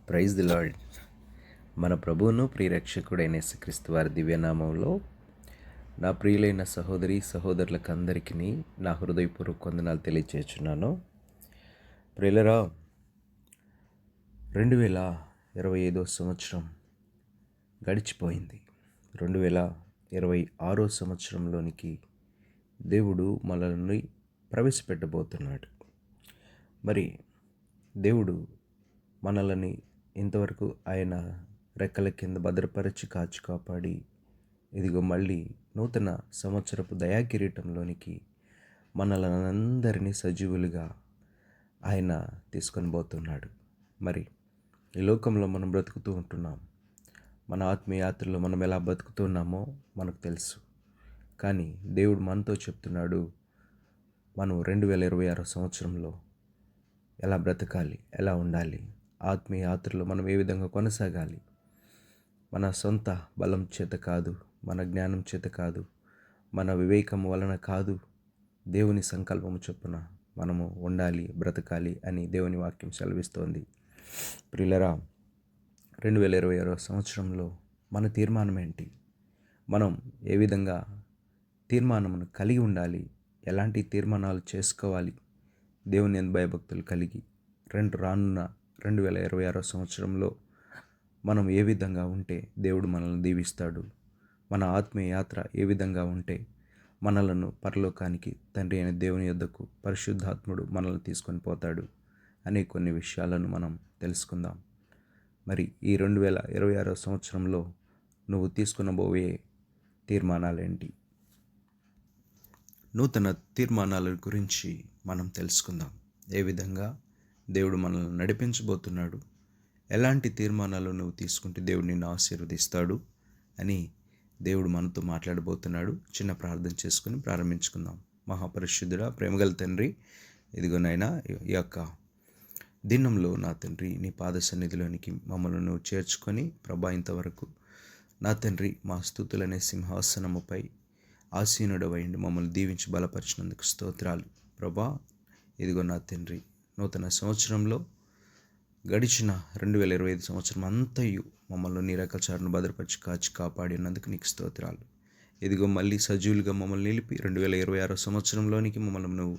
Praise the lord. మన ప్రభువును ప్రియరక్షకుడైన యేసుక్రీస్తు వారి దివ్యనామంలో నా ప్రియులైన సహోదరి సహోదరులకు అందరికీ నా హృదయపూర్వక వందనాలు తెలియజేస్తున్నాను. ప్రియులరా, 2025 సంవత్సరం గడిచిపోయింది. 2026 సంవత్సరంలోనికి దేవుడు మనల్ని ప్రవేశపెట్టబోతున్నాడు. మరి దేవుడు మనల్ని ఇంతవరకు ఆయన రెక్కల కింద భద్రపరిచి కాచి కాపాడి ఇదిగో మళ్ళీ నూతన సంవత్సరపు దయాకిరీటంలోనికి మనల్ని అందరినీ సజీవులుగా ఆయన తీసుకొని పోతున్నాడు. మరి ఈ లోకంలో మనం బ్రతుకుతూ ఉంటున్నాం. మన ఆత్మీయాత్రలో మనం ఎలా బతుకుతున్నామో మనకు తెలుసు. కానీ దేవుడు మనతో చెప్తున్నాడు, మనం 2026 సంవత్సరంలో ఎలా బ్రతకాలి, ఎలా ఉండాలి, ఆత్మీయ యాత్రలో మనం ఏ విధంగా కొనసాగాలి. మన సొంత బలం చేత కాదు, మన జ్ఞానం చేత కాదు, మన వివేకం వలన కాదు, దేవుని సంకల్పము చొప్పున మనము ఉండాలి, బ్రతకాలి అని దేవుని వాక్యం సెలవిస్తోంది. ప్రియులరా, 2026 సంవత్సరంలో మన తీర్మానం ఏంటి? మనం ఏ విధంగా తీర్మానమును కలిగి ఉండాలి, ఎలాంటి తీర్మానాలు చేసుకోవాలి? దేవుని యందు భయభక్తులు కలిగి రానున్న 2026 సంవత్సరంలో మనం ఏ విధంగా ఉంటే దేవుడు మనల్ని దీవిస్తాడు, మన ఆత్మీయ యాత్ర ఏ విధంగా ఉంటే మనలను పరలోకానికి తండ్రి అయిన దేవుని యొద్దకు పరిశుద్ధాత్ముడు మనల్ని తీసుకొని పోతాడు అనే కొన్ని విషయాలను మనం తెలుసుకుందాం. మరి ఈ 2026 సంవత్సరంలో నువ్వు తీసుకునబోయే తీర్మానాలేంటి? నూతన తీర్మానాల గురించి మనం తెలుసుకుందాం. ఏ విధంగా దేవుడు మనల్ని నడిపించబోతున్నాడు, ఎలాంటి తీర్మానాలు నువ్వు తీసుకుంటే దేవుడు నిన్ను ఆశీర్వదిస్తాడు అని దేవుడు మనతో మాట్లాడబోతున్నాడు. చిన్న ప్రార్థన చేసుకుని ప్రారంభించుకుందాం. మహాపరిశుద్ధుడా, ప్రేమగల తండ్రి, ఇదిగోనైనా ఈ యొక్క దినంలో నా తండ్రి నీ పాద సన్నిధిలోనికి మమ్మల్ని నువ్వు చేర్చుకొని ప్రభా, ఇంతవరకు నా తండ్రి మా స్తుతులనే సింహాసనముపై ఆసీనుడవైండి మమ్మల్ని దీవించి బలపరిచినందుకు స్తోత్రాలు ప్రభా. ఇదిగో నా తండ్రి, నూతన సంవత్సరంలో గడిచిన 2025 సంవత్సరం అంతయు మమ్మల్ని నీ రెక్కల చాటున భద్రపరిచి కాచి కాపాడినందుకు నీకు స్తోత్రాలు. ఇదిగో మళ్ళీ సజీవులుగా మమ్మల్ని నిలిపి 2026 సంవత్సరంలోనికి మమ్మల్ని నువ్వు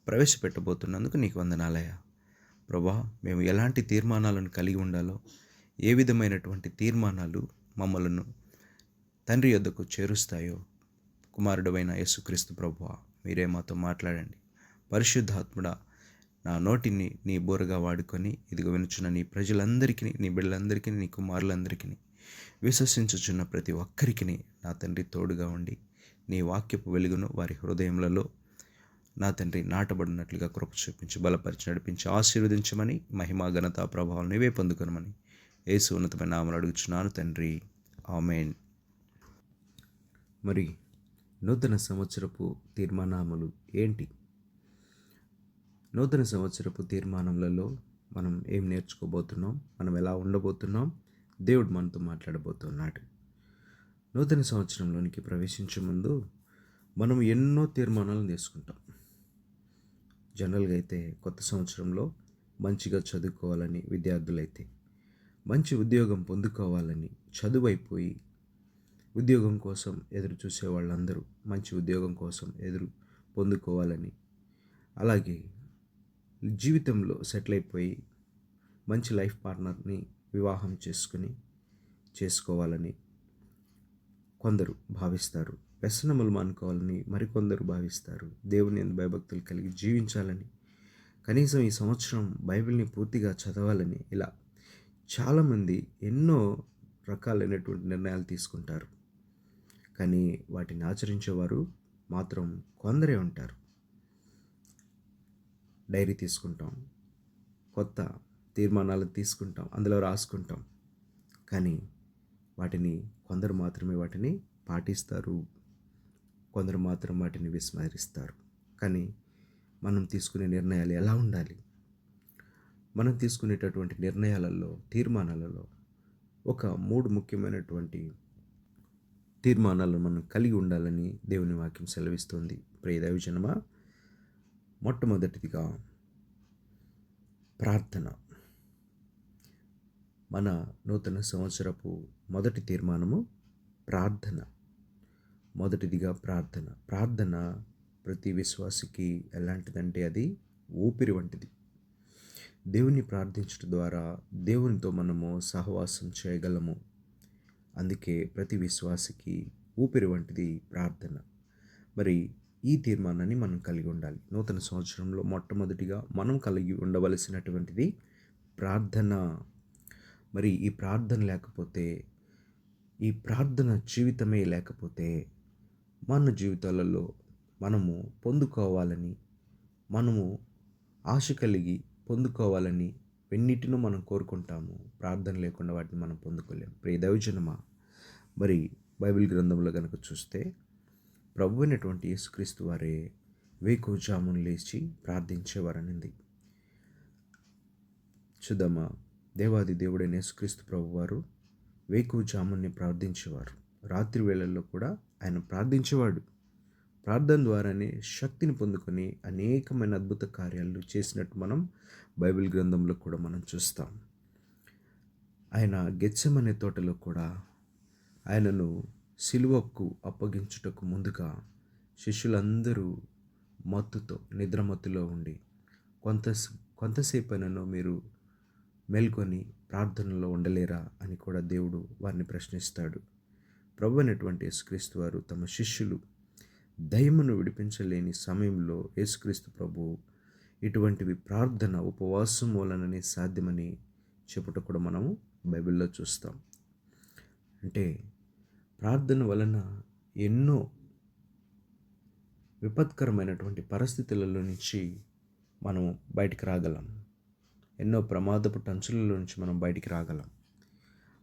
ప్రవేశపెట్టబోతున్నందుకు నీకు వందనాలయ్యా. ప్రభా, మేము ఎలాంటి తీర్మానాలను కలిగి ఉండాలో, ఏ విధమైనటువంటి తీర్మానాలు మమ్మలను తండ్రి యొద్దకు చేరుస్తాయో కుమారుడవైన యేసుక్రీస్తు ప్రభువా, మీరే మాతో మాట్లాడండి. పరిశుద్ధాత్ముడా, నా నోటిని నీ బోరగా వాడుకొని ఇదిగో వినుచున్న నీ ప్రజలందరికీ, నీ బిడ్డలందరికీ, నీ కుమారులందరికీ, విశ్వసించుచున్న ప్రతి ఒక్కరికి నా తండ్రి తోడుగా ఉండి నీ వాక్యపు వెలుగును వారి హృదయములలో నా తండ్రి నాటబడినట్లుగా కృప చూపించి బలపరిచి నడిపించి ఆశీర్వదించమని, మహిమా ఘనత ప్రభావం నీవే పొందుకొనమని యేసు ఉన్నతమైన నామములో అడుగుచున్నాను తండ్రి, ఆమేన్. మరి నూతన సంవత్సరపు తీర్మానములు ఏంటి? నూతన సంవత్సరపు తీర్మానములలో మనం ఏం నేర్చుకోబోతున్నాం, మనం ఎలా ఉండబోతున్నాం, దేవుడు మనతో మాట్లాడబోతున్నాడు. నూతన సంవత్సరంలోనికి ప్రవేశించే ముందు మనం ఎన్నో తీర్మానాలను తీసుకుంటాం. జనరల్గా అయితే కొత్త సంవత్సరంలో మంచిగా చదువుకోవాలని విద్యార్థులైతే, మంచి ఉద్యోగం పొందుకోవాలని చదువు అయిపోయి ఉద్యోగం కోసం ఎదురు చూసే వాళ్ళందరూ మంచి ఉద్యోగం కోసం ఎదురు పొందుకోవాలని, అలాగే జీవితంలో సెటిల్ అయిపోయి మంచి లైఫ్ పార్ట్నర్ని వివాహం చేసుకోవాలని కొందరు భావిస్తారు. వ్యసనములు మానుకోవాలని మరికొందరు భావిస్తారు. దేవుని యందు భయభక్తులు కలిగి జీవించాలని, కనీసం ఈ సంవత్సరం బైబిల్ని పూర్తిగా చదవాలని, ఇలా చాలామంది ఎన్నో రకాలైనటువంటి నిర్ణయాలు తీసుకుంటారు. కానీ వాటిని ఆచరించేవారు మాత్రం కొందరే ఉంటారు. డైరీ తీసుకుంటాం, కొత్త తీర్మానాలు తీసుకుంటాం, అందులో రాసుకుంటాం. కానీ కొందరు మాత్రమే వాటిని పాటిస్తారు, కొందరు మాత్రం వాటిని విస్మరిస్తారు. కానీ మనం తీసుకునే నిర్ణయాలు ఎలా ఉండాలి? మనం తీసుకునేటటువంటి నిర్ణయాలలో, తీర్మానాలలో ఒక 3 ముఖ్యమైనటువంటి తీర్మానాలను మనం కలిగి ఉండాలని దేవుని వాక్యం సెలవిస్తుంది. ప్రియ దైవజనమా, మొట్టమొదటిదిగా ప్రార్థన. మన నూతన సంవత్సరపు మొదటి తీర్మానము ప్రార్థన. మొదటిదిగా ప్రార్థన. ప్రార్థన ప్రతి విశ్వాసికి ఎలాంటిదంటే అది ఊపిరి వంటిది. దేవుని ప్రార్థించడం ద్వారా దేవునితో మనము సహవాసం చేయగలము. అందుకే ప్రతి విశ్వాసికి ఊపిరి వంటిది ప్రార్థన. మరి ఈ తీర్మానాన్ని మనం కలిగి ఉండాలి. నూతన సంవత్సరంలో మొట్టమొదటిగా మనం కలిగి ఉండవలసినటువంటిది ప్రార్థన. మరి ఈ ప్రార్థన లేకపోతే, ఈ ప్రార్థన జీవితమే లేకపోతే మన జీవితాలలో మనము పొందుకోవాలని, మనము ఆశ కలిగి పొందుకోవాలని వెన్నిటినూ మనం కోరుకుంటాము. ప్రార్థన లేకుండా వాటిని మనం పొందుకోలేము. ప్రియ దైవజనమా, మరి బైబిల్ గ్రంథంలో కనుక చూస్తే ప్రభు అయినటువంటి యేసుక్రీస్తు వారే వేకువజామున లేచి ప్రార్థించేవారనింది. చూద్దామా, దేవాది దేవుడైన యేసుక్రీస్తు ప్రభువారు వేకువజాముని ప్రార్థించేవారు. రాత్రి వేళల్లో కూడా ఆయన ప్రార్థించేవాడు. ప్రార్థన ద్వారానే శక్తిని పొందుకొని అనేకమైన అద్భుత కార్యాలు చేసినట్టు మనం బైబిల్ గ్రంథంలో కూడా మనం చూస్తాం. ఆయన గెత్సెమనే తోటలో కూడా ఆయనను సిలువకు అప్పగించుటకు ముందుగా శిష్యులందరూ మత్తుతో నిద్రమత్తులో ఉండి కొంతసేపైనను మీరు మేల్కొని ప్రార్థనలో ఉండలేరా అని కూడా దేవుడు వారిని ప్రశ్నిస్తాడు. ప్రభు అయినటువంటి యేసుక్రీస్తు వారు తమ శిష్యులు దయ్యమును విడిపించలేని సమయంలో యేసుక్రీస్తు ప్రభు ఇటువంటివి ప్రార్థన ఉపవాసం వలననే సాధ్యమని చెప్పుట కూడా మనము బైబిల్లో చూస్తాం. అంటే ప్రార్థన వలన ఎన్నో విపత్కరమైనటువంటి పరిస్థితులలో నుంచి మనం బయటికి రాగలం. ఎన్నో ప్రమాదపు టంచులలో నుంచి మనం బయటికి రాగలం.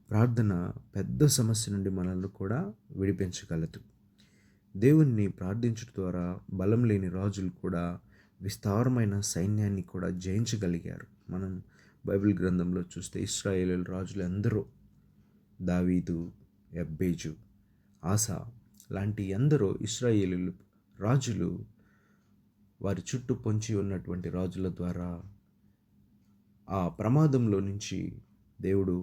ప్రార్థన పెద్ద సమస్య నుండి మనల్ని కూడా విడిపించగలదు. దేవుణ్ణి ప్రార్థించడం ద్వారా బలం లేని రాజులు కూడా విస్తారమైన సైన్యాన్ని కూడా జయించగలిగారు. మనం బైబిల్ గ్రంథంలో చూస్తే ఇశ్రాయేలు రాజులు ఎందరో, దావీదు, యబ్బేజు, ఆసా లాంటి ఎందరో ఇశ్రాయేలు రాజులు వారి చుట్టూ పొంచి ఉన్నటువంటి రాజుల ద్వారా ఆ ప్రమాదంలో నుంచి దేవుడు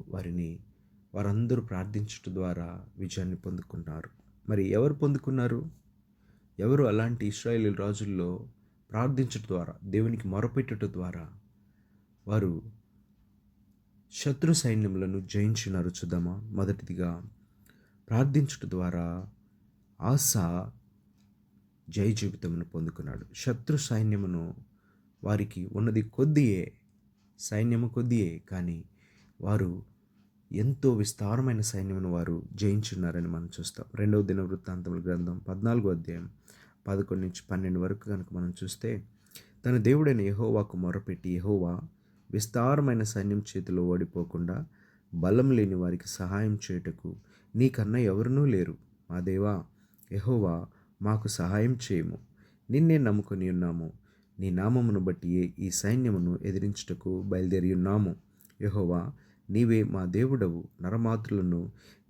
వారందరూ ప్రార్థించడం ద్వారా విజయాన్ని పొందుకున్నారు. మరి ఎవరు పొందుకున్నారు? ఎవరు అలాంటి ఇశ్రాయేలు రాజుల్లో ప్రార్థించడం ద్వారా, దేవునికి మొరపెట్టడం ద్వారా వారు శత్రు సైన్యములను జయించినారు? చూద్దామా. మొదటిదిగా ప్రార్థించడం ద్వారా ఆసా జయ జీవితమును పొందుకున్నాడు. శత్రు సైన్యమును వారికి ఉన్నది కొద్దియే, సైన్యము కొద్దియే, కానీ వారు ఎంతో విస్తారమైన సైన్యమును వారు జయించున్నారని మనం చూస్తాం. 2వ దినవృత్తాంతముల గ్రంథం 14వ అధ్యాయం 11 నుంచి 12 వరకు కనుక మనం చూస్తే, తన దేవుడైన యెహోవాకు మొరపెట్టి యెహోవా విస్తారమైన సైన్యం చేతిలో ఓడిపోకుండా బలం లేని వారికి సహాయం చేయుటకు నీకన్నా ఎవరునూ లేరు. మా దేవా యెహోవా, మాకు సహాయం చేయము. నిన్నే నమ్ముకొని ఉన్నాము. నీ నామమును బట్టి ఈ సైన్యమును ఎదిరించుటకు బయలుదేరి ఉన్నాము. యెహోవా, నీవే మా దేవుడవు. నరమాతృలను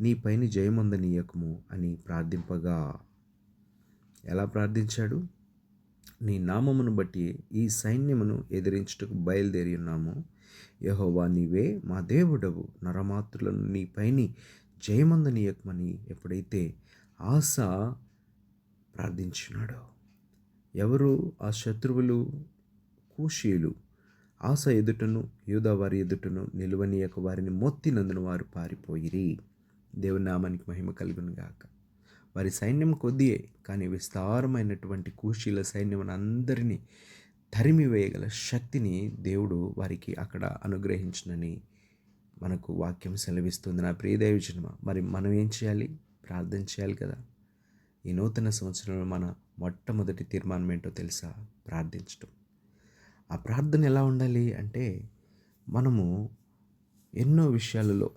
నీ పైన జయమందనీయకము అని ప్రార్థింపగా. ఎలా ప్రార్థించాడు? నీ నామమును బట్టి ఈ సైన్యమును ఎదిరించుటకు బయలుదేరి ఉన్నాము. యెహోవా, నీవే మా దేవుడవు. నరమాతృలను నీ పైన జయమందనీయకమని ఎప్పుడైతే ఆసా ప్రార్థించినాడో, ఎవరు ఆ శత్రువులు? కూషీయులు. ఆస ఎదుటను యూదా వారి ఎదుటను నిలువనీయక వారిని మొత్తినందున వారు పారిపోయిరి. దేవుని నామానికి మహిమ కలుగును గాక. వారి సైన్యం కొద్దియే, కానీ విస్తారమైనటువంటి కూషీల సైన్యం అందరినీ తరిమి వేయగల శక్తిని దేవుడు వారికి అక్కడ అనుగ్రహించునని మనకు వాక్యం సెలవిస్తుంది. నా ప్రియ దైవజనమా, మరి మనం ఏం చేయాలి? ప్రార్థన చేయాలి కదా. ఈ నూతన సంవత్సరంలో మన మొట్టమొదటి తీర్మానం ఏంటో తెలుసా? ప్రార్థించటం. ఆ ప్రార్థన ఎలా ఉండాలి అంటే, మనము ఎన్నో విషయాలలో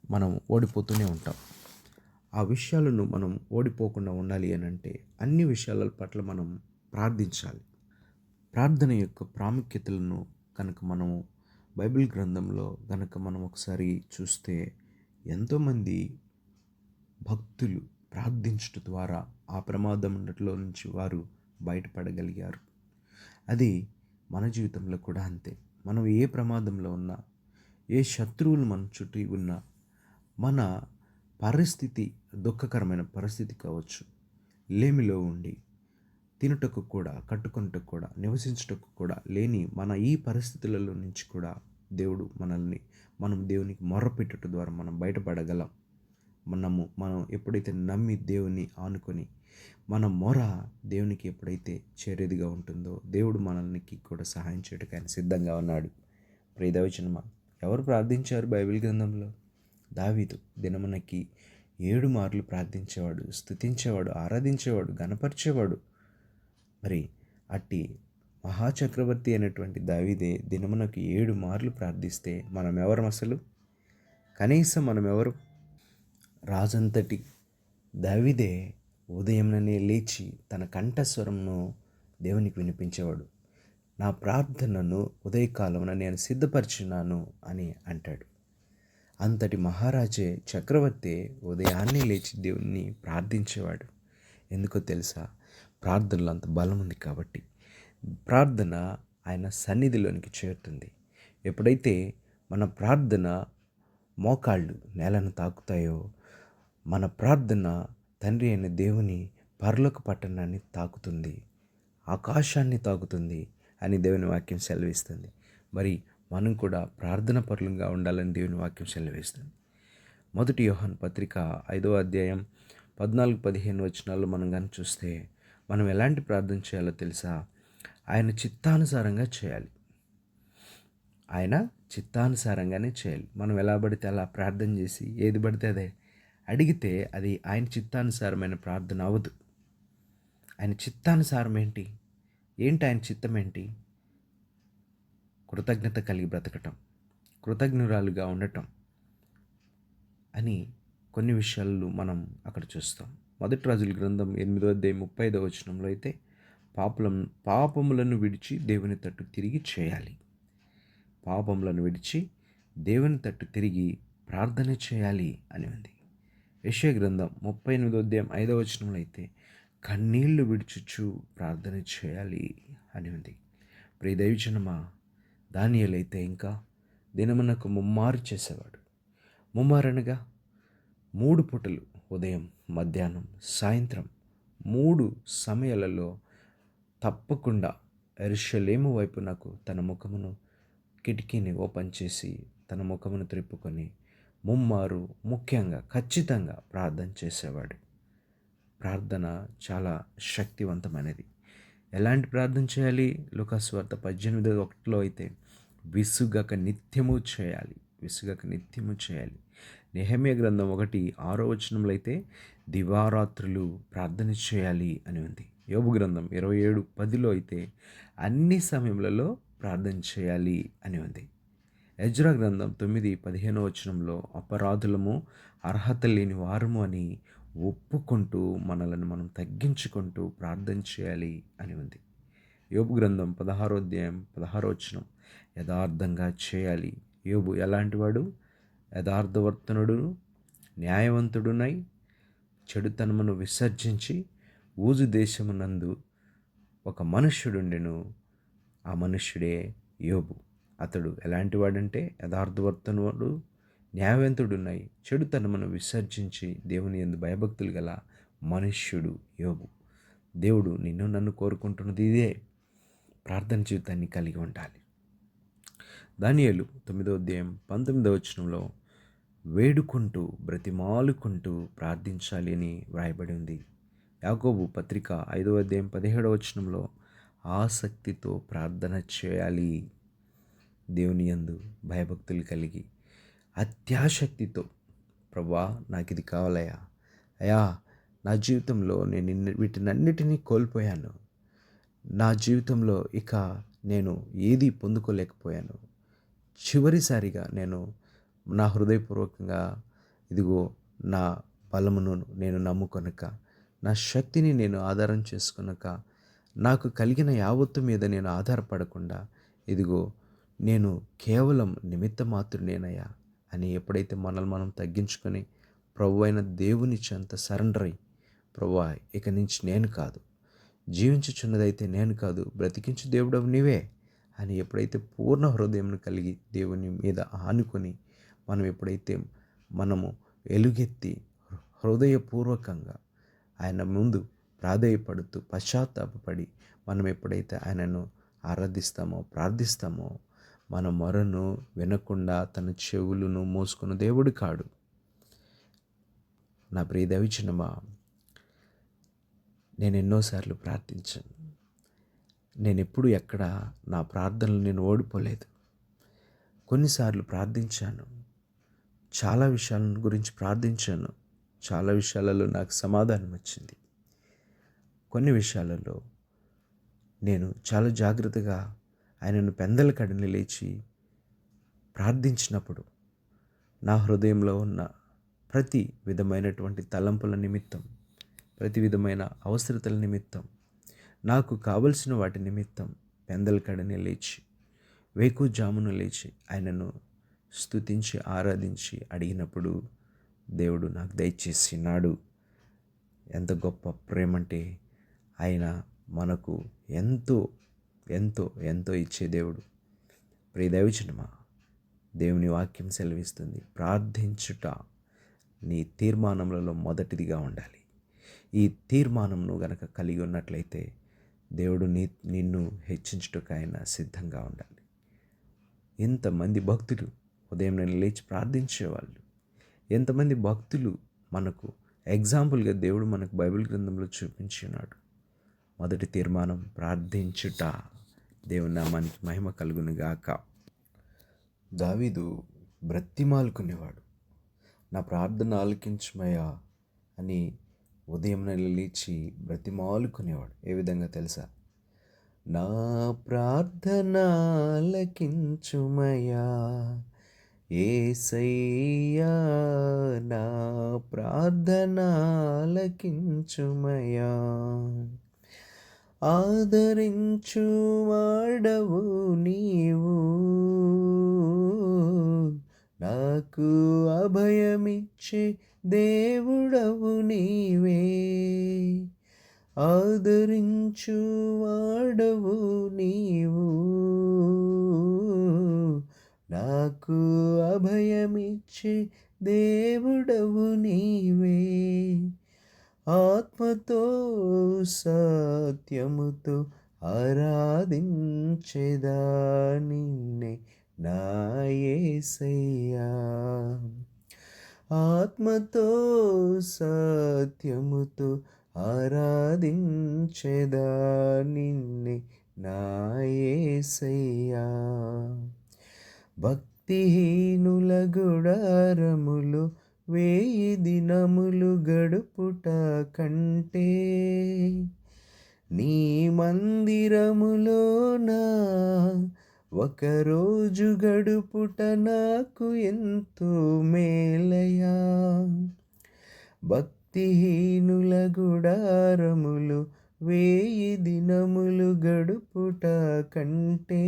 మనం ఓడిపోతూనే ఉంటాం. ఆ విషయాలను మనం ఓడిపోకుండా ఉండాలి అని అంటే అన్ని విషయాల పట్ల మనం ప్రార్థించాలి. ప్రార్థన యొక్క ప్రాముఖ్యతలను కనుక మనము బైబిల్ గ్రంథంలో కనుక మనం ఒకసారి చూస్తే, ఎంతోమంది భక్తులు ప్రార్థించడం ద్వారా ఆ ప్రమాదంలో నుంచి వారు బయటపడగలిగారు. అది మన జీవితంలో కూడా అంతే. మనం ఏ ప్రమాదంలో ఉన్నా, ఏ శత్రువులు మన చుట్టూ ఉన్నా, మన పరిస్థితి దుఃఖకరమైన పరిస్థితి కావచ్చు, లేమిలో ఉండి తినుటకు కూడా, కట్టుకొనుటకు కూడా, నివసించుటకు కూడా లేని మన ఈ పరిస్థితులలో నుంచి కూడా దేవుడు మనం దేవునికి మొర్రపెట్టుట ద్వారా మనం బయటపడగలం. మనం ఎప్పుడైతే నమ్మి దేవుని ఆనుకొని మన మొర దేవునికి ఎప్పుడైతే చేరేదిగా ఉంటుందో, దేవుడు మనల్నికి కూడా సహాయం చేయడానికి ఆయన సిద్ధంగా ఉన్నాడు. ప్రియదవచనమా, ఎవరు ప్రార్థించారు బైబిల్ గ్రంథంలో? దావీదు దినమునకి 7 మార్లు ప్రార్థించేవాడు, స్తుతించేవాడు, ఆరాధించేవాడు, గణపరిచేవాడు. మరి అట్టి మహాచక్రవర్తి అయినటువంటి దావీదే దినమునకు 7 మార్లు ప్రార్థిస్తే మనం ఎవరం అసలు? కనీసం మనం ఎవరు? రాజంతటి దావీదే ఉదయంలోనే లేచి తన కంఠస్వరంను దేవునికి వినిపించేవాడు. నా ప్రార్థనను ఉదయకాలమున నేను సిద్ధపరిచున్నాను అని అంటాడు. అంతటి మహారాజే, చక్రవర్తి ఉదయాన్నే లేచి దేవుణ్ణి ప్రార్థించేవాడు. ఎందుకో తెలుసా? ప్రార్థనలో అంత బలం ఉంది కాబట్టి. ప్రార్థన ఆయన సన్నిధిలోనికి చేరుతుంది. ఎప్పుడైతే మన ప్రార్థన మోకాళ్ళు నేలను తాకుతాయో, మన ప్రార్థన తండ్రి అయిన దేవుని పరలోక పట్టణాన్ని తాకుతుంది, ఆకాశాన్ని తాకుతుంది అని దేవుని వాక్యం సెలవిస్తుంది. మరి మనం కూడా ప్రార్థన పరులుగా ఉండాలని దేవుని వాక్యం సెలవిస్తుంది. 1 యోహాను పత్రిక 5వ అధ్యాయం 14-15 వచనాల్లో మనం కానీ చూస్తే, మనం ఎలాంటి ప్రార్థన చేయాలో తెలుసా? ఆయన చిత్తానుసారంగా చేయాలి. ఆయన చిత్తానుసారంగానే చేయాలి. మనం ఎలా పడితే అలా ప్రార్థన చేసి ఏది పడితే అదే అడిగితే అది ఆయన చిత్తానుసారమైన ప్రార్థన అవ్వదు. ఆయన చిత్తానుసారం ఏంటి? ఆయన చిత్తం ఏంటి? కృతజ్ఞత కలిగి బ్రతకటం, కృతజ్ఞురాలుగా ఉండటం అని కొన్ని విషయాలు మనం అక్కడ చూస్తాం. 1 రాజుల గ్రంథం 8వ అధ్యాయం 35వ వచనంలో అయితే, పాపములను విడిచి దేవుని తట్టు తిరిగి చేయాలి. పాపములను విడిచి దేవుని తట్టు తిరిగి ప్రార్థన చేయాలి అని ఉంది. యెషయా గ్రంథం 38వ అధ్యాయం 5వ వచనంలో అయితే, కన్నీళ్లు విడిచుచు ప్రార్థన చేయాలి అని ఉంది. ప్రియ దైవజనమా, దానియేలు అయితే ఇంకా దినమునకు ముమ్మారు చేసేవాడు. ముమ్మారనగా 3 పూటలు, ఉదయం, మధ్యాహ్నం, సాయంత్రం 3 సమయాలలో తప్పకుండా యెరూషలేము వైపునకు తన ముఖమును, కిటికీని ఓపెన్ చేసి తన ముఖమును త్రిప్పుకొని ముమ్మారు ముఖ్యంగా ఖచ్చితంగా ప్రార్థన చేసేవాడు. ప్రార్థన చాలా శక్తివంతమైనది. ఎలాంటి ప్రార్థన చేయాలి? లూకాసు వార్త 18:1 అయితే, విసుగక నిత్యము చేయాలి, విసుగక నిత్యము చేయాలి. నెహెమ్యా గ్రంథం 1:6 వచనంలో అయితే, దివారాత్రులు ప్రార్థన చేయాలి అని ఉంది. యోబు గ్రంథం 27:10 అయితే, అన్ని సమయములలో ప్రార్థన చేయాలి అని ఉంది. ఎజ్రా గ్రంథం 9:15 వచనంలో, అపరాధులము, అర్హత లేని వారము అని ఒప్పుకుంటూ మనలను మనం తగ్గించుకుంటూ ప్రార్థన చేయాలి అని ఉంది. యోబు గ్రంథం 16వ అధ్యాయం 16వ వచనం, యథార్థంగా చేయాలి. యోబు ఎలాంటి వాడు? యథార్థవర్తనుడును, న్యాయవంతుడునై చెడుతనమును విసర్జించి ఊజు దేశమునందు ఒక మనుష్యుడుండెను. ఆ మనుష్యుడే యోబు. అతడు ఎలాంటి వాడంటే, యథార్థవర్తనుడు, న్యాయవంతుడునై చెడుతనమును విసర్జించి దేవుని యందు భయభక్తులు గల మనుష్యుడు యోబు. దేవుడు నిన్ను నన్ను కోరుకుంటున్నది ఇదే, ప్రార్థన జీవితాన్ని కలిగి ఉండాలి. దానియేలు 9వ అధ్యాయం 19వ వచనంలో, వేడుకుంటూ బ్రతిమాలుకుంటూ ప్రార్థించాలి అని వ్రాయబడి ఉంది. యాకోబు పత్రిక 5వ అధ్యాయం 17వ వచనంలో, ఆసక్తితో ప్రార్థన చేయాలి. దేవుని యందు భయభక్తులు కలిగి అత్యాశక్తితో, ప్రభువా నాకు ఇది కావాలయ్యా, అయ్యా నా జీవితంలో నేను వీటినన్నిటినీ కోల్పోయాను, నా జీవితంలో ఇక నేను ఏది పొందుకోలేకపోయాను, చివరిసారిగా నేను నా హృదయపూర్వకంగా ఇదిగో నా బలమును నేను నమ్ముకొనక, నా శక్తిని నేను ఆధారం చేసుకొనక, నాకు కలిగిన యావత్తు మీద నేను ఆధారపడకుండా, ఇదిగో నేను కేవలం నిమిత్త మాత్రునేనయ్యా అని ఎప్పుడైతే మనల్ని మనం తగ్గించుకొని ప్రభు అయిన దేవుని చెంత సరెండర్ అయ్యి, ప్రభువా ఇక నుంచి నేను కాదు, జీవించుచున్నదైతే నేను కాదు, బ్రతికించు దేవుడవు నీవే అని ఎప్పుడైతే పూర్ణ హృదయం కలిగి దేవుని మీద ఆనుకొని మనం ఎప్పుడైతే మనము ఎలుగెత్తి హృదయపూర్వకంగా ఆయన ముందు ప్రాధేయపడుతూ పశ్చాత్తాపపడి మనం ఎప్పుడైతే ఆయనను ఆరాధిస్తామో ప్రార్థిస్తామో మన మొరను వినకుండా తన చెవులను మోసుకున్న దేవుడు కాడు. నా ప్రియ దైవజనమా, నేను ఎన్నోసార్లు ప్రార్థించాను. నేను ఎప్పుడు ఎక్కడ నా ప్రార్థనలు నేను ఓడిపోలేదు. కొన్నిసార్లు ప్రార్థించాను, చాలా విషయాల గురించి ప్రార్థించాను, చాలా విషయాలలో నాకు సమాధానం వచ్చింది. కొన్ని విషయాలలో నేను చాలా జాగ్రత్తగా ఆయనను పెందల కడని లేచి ప్రార్థించినప్పుడు నా హృదయంలో ఉన్న ప్రతి విధమైనటువంటి తలంపుల నిమిత్తం, ప్రతి విధమైన అవసరతల నిమిత్తం, నాకు కావలసిన వాటి నిమిత్తం పెందల కడని లేచి వేకుజామున లేచి ఆయనను స్తుతించి ఆరాధించి అడిగినప్పుడు దేవుడు నాకు దయచేసినాడు. ఎంత గొప్ప ప్రేమంటే ఆయన మనకు ఎంతో ఎంతో ఎంతో ఇచ్చే దేవుడు. ప్రియ దైవజనమా, దేవుని వాక్యం సెలవిస్తుంది, ప్రార్థించుట నీ తీర్మానములలో మొదటిదిగా ఉండాలి. ఈ తీర్మానంను గనక కలిగి ఉన్నట్లయితే దేవుడు నిన్ను హెచ్చించుటకు ఆయన సిద్ధంగా ఉండాలి. ఎంతమంది భక్తులు ఉదయం నేను లేచి ప్రార్థించేవాళ్ళు, ఎంతమంది భక్తులు మనకు ఎగ్జాంపుల్గా దేవుడు మనకు బైబిల్ గ్రంథంలో చూపించి ఉన్నాడు. మొదటి తీర్మానం ప్రార్థించుట. దేవుని నామానికి మహిమ కలుగును గాక. దావీదు బ్రతిమాలుకునేవాడు, నా ప్రార్థన ఆలకించుమయ్యా అని ఉదయం లేచి బ్రతిమాలుకునేవాడు. ఏ విధంగా తెలుసా? నా ప్రార్థన ఆలకించుమయ్యా యేసయ్యా, నా ప్రార్థన ఆలకించుమయ్యా, ఆదరించు వాడవు నీవు, నాకు అభయమిచ్చే దేవుడవు నీవే, ఆదరించు వాడవు నీవు, నాకు అభయమిచ్చే దేవుడవు నీవే, ఆత్మతో సత్యముతో ఆరాధించెదా నిన్నే నా యేసయ్యా, ఆత్మతో సత్యముతో ఆరాధించెదా నిన్నే నా యేసయ్యా, భక్తిహీనుల గుడారములు 1000 దినములు గడుపుట కంటే నీ మందిరములోన ఒకరోజు గడుపుట నాకు ఎంతో మేలయా, భక్తిహీనుల గుడారములు 1000 దినములు గడుపుట కంటే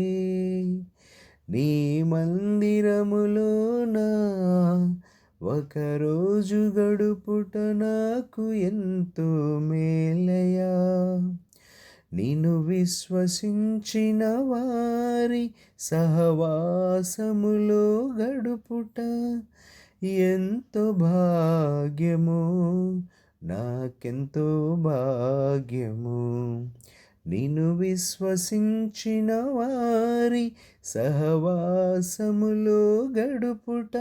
నీ మందిరములోన ఒకరోజు గడుపుట నాకు ఎంతో మేలయా, నిన్ను విశ్వసించిన వారి సహవాసములో గడుపుట ఎంతో భాగ్యము, నాకెంతో భాగ్యము, నిన్ను విశ్వసించిన వారి సహవాసములో గడుపుట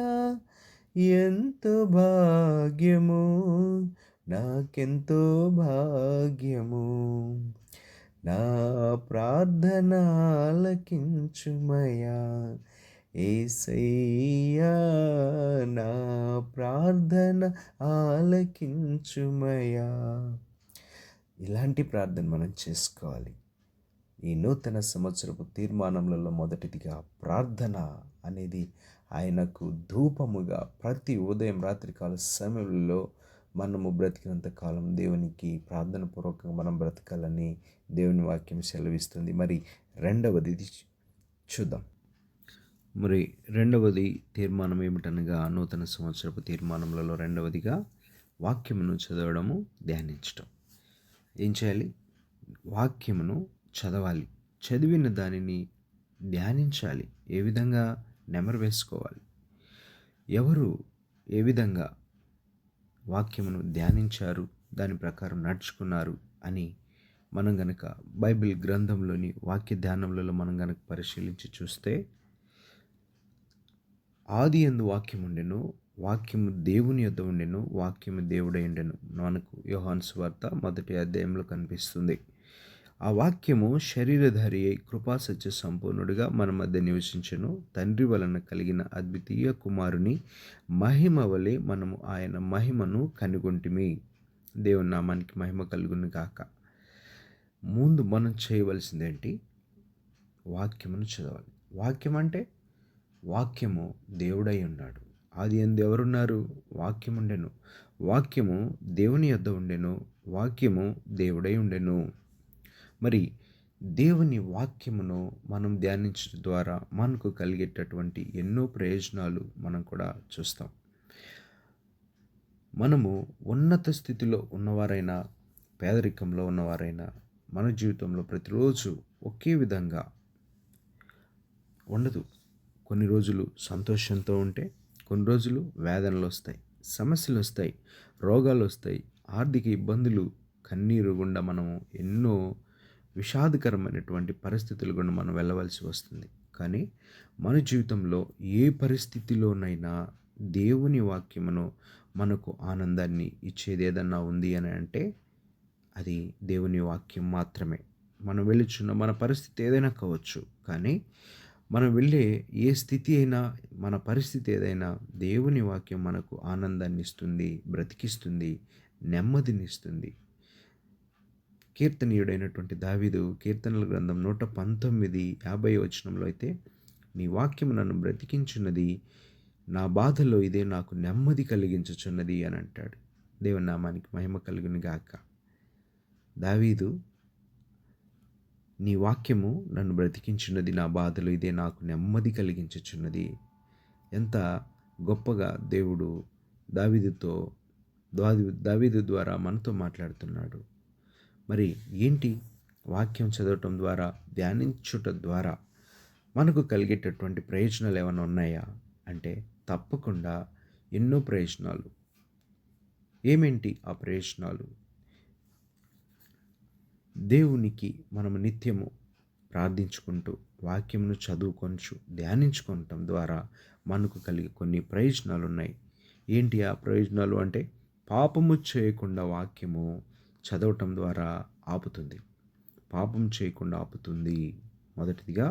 ఎంతో భాగ్యము, నాకెంతో భాగ్యము, నా ప్రార్థన ఆలకించుమయ్యా యేసయ్యా, నా ప్రార్థన ఆలకించుమయ్యా. ఇలాంటి ప్రార్థన మనం చేసుకోవాలి. ఈ నూతన సంవత్సరపు తీర్మానములలో మొదటిదిగా ప్రార్థన అనేది ఆయనకు ధూపముగా ప్రతి ఉదయం రాత్రికాల సమయంలో మనము బ్రతికినంత కాలం దేవునికి ప్రార్థన పూర్వకంగా మనం బ్రతకాలని దేవుని వాక్యం సెలవిస్తుంది. మరి రెండవది చూద్దాం. మరి రెండవది తీర్మానం ఏమిటనగా, నూతన సంవత్సరపు తీర్మానములలో రెండవదిగా వాక్యమును చదవడము, ధ్యానించడం. ఏం చేయాలి? వాక్యమును చదవాలి. చదివిన దానిని ధ్యానించాలి. ఏ విధంగా నెమరు వేసుకోవాలి. ఎవరు ఏ విధంగా వాక్యమును ధ్యానించారు, దాని ప్రకారం నడుచుకున్నారు అని మనం గనక బైబిల్ గ్రంథంలోని వాక్య ధ్యానములలో మనం గనక పరిశీలించి చూస్తే, ఆదియందు వాక్యముండెను, వాక్యము దేవుని యొద్ద ఉండెను, వాక్యము దేవుడై ఉండెను. మనకు యోహాను సువార్త 1వ అధ్యాయంలో కనిపిస్తుంది. ఆ వాక్యము శరీరధారి అయి కృపా సత్య సంపూర్ణుడిగా మన మధ్య నివసించెను. తండ్రి వలన కలిగిన అద్వితీయ కుమారుని మహిమ వలె మనము ఆయన మహిమను కనుగొంటిమి. దేవుని నామానికి మహిమ కలుగును గాక. ముందు మనం చేయవలసిందేంటి? వాక్యమును చదవాలి. వాక్యం అంటే వాక్యము దేవుడై ఉన్నాడు. ఆదియందు ఎవరున్నారు? వాక్యముండెను. వాక్యము దేవుని యొద్ద ఉండెను. వాక్యము దేవుడై ఉండెను. మరి దేవుని వాక్యమును మనం ధ్యానించడం ద్వారా మనకు కలిగేటటువంటి ఎన్నో ప్రయోజనాలు మనం కూడా చూస్తాం. మనము ఉన్నత స్థితిలో ఉన్నవారైనా, పేదరికంలో ఉన్నవారైనా, మన జీవితంలో ప్రతిరోజు ఒకే విధంగా ఉండదు. కొన్ని రోజులు సంతోషంతో ఉంటే, కొన్ని రోజులు వేదనలు వస్తాయి, సమస్యలు వస్తాయి, రోగాలు వస్తాయి, ఆర్థిక ఇబ్బందులు, కన్నీరు గుండా మనము ఎన్నో విషాదకరమైనటువంటి పరిస్థితులు గుండా మనం వెళ్ళవలసి వస్తుంది. కానీ మన జీవితంలో ఏ పరిస్థితిలోనైనా దేవుని వాక్యమును మనకు ఆనందాన్ని ఇచ్చేది ఏదన్నా ఉంది అని అంటే అది దేవుని వాక్యం మాత్రమే. మనం వెళ్ళుచున్న మన పరిస్థితి ఏదైనా కావచ్చు, కానీ మనం వెళ్ళే ఏ స్థితి అయినా, మన పరిస్థితి ఏదైనా, దేవుని వాక్యం మనకు ఆనందాన్ని ఇస్తుంది, బ్రతికిస్తుంది, నెమ్మదినిస్తుంది. కీర్తనీయుడైనటువంటి దావీదు కీర్తనల గ్రంథం 119:50 వచనంలో అయితే, నీ వాక్యము నన్ను బ్రతికించున్నది, నా బాధలో ఇదే నాకు నెమ్మది కలిగించుచున్నది అని అంటాడు. దేవుని నామానికి మహిమ కలుగును గాక. దావీదు, నీ వాక్యము నన్ను బ్రతికించున్నది, నా బాధలో ఇదే నాకు నెమ్మది కలిగించుచున్నది. ఎంత గొప్పగా దేవుడు దావీదు ద్వారా మనతో మాట్లాడుతున్నాడు. మరి ఏంటి? వాక్యం చదవటం ద్వారా, ధ్యానించుట ద్వారా మనకు కలిగేటటువంటి ప్రయోజనాలు ఏమైనా ఉన్నాయా అంటే తప్పకుండా ఎన్నో ప్రయోజనాలు. ఏమేంటి ఆ ప్రయోజనాలు? దేవునికి మనము నిత్యము ప్రార్థించుకుంటూ, వాక్యమును చదువుకొనుచు, ధ్యానించుకోవటం ద్వారా మనకు కలిగే కొన్ని ప్రయోజనాలు ఉన్నాయి. ఏంటి ఆ ప్రయోజనాలు అంటే, పాపము చేయకుండా వాక్యము చదవటం ద్వారా ఆపుతుంది. పాపం చేయకుండా ఆపుతుంది. మొదటిదిగా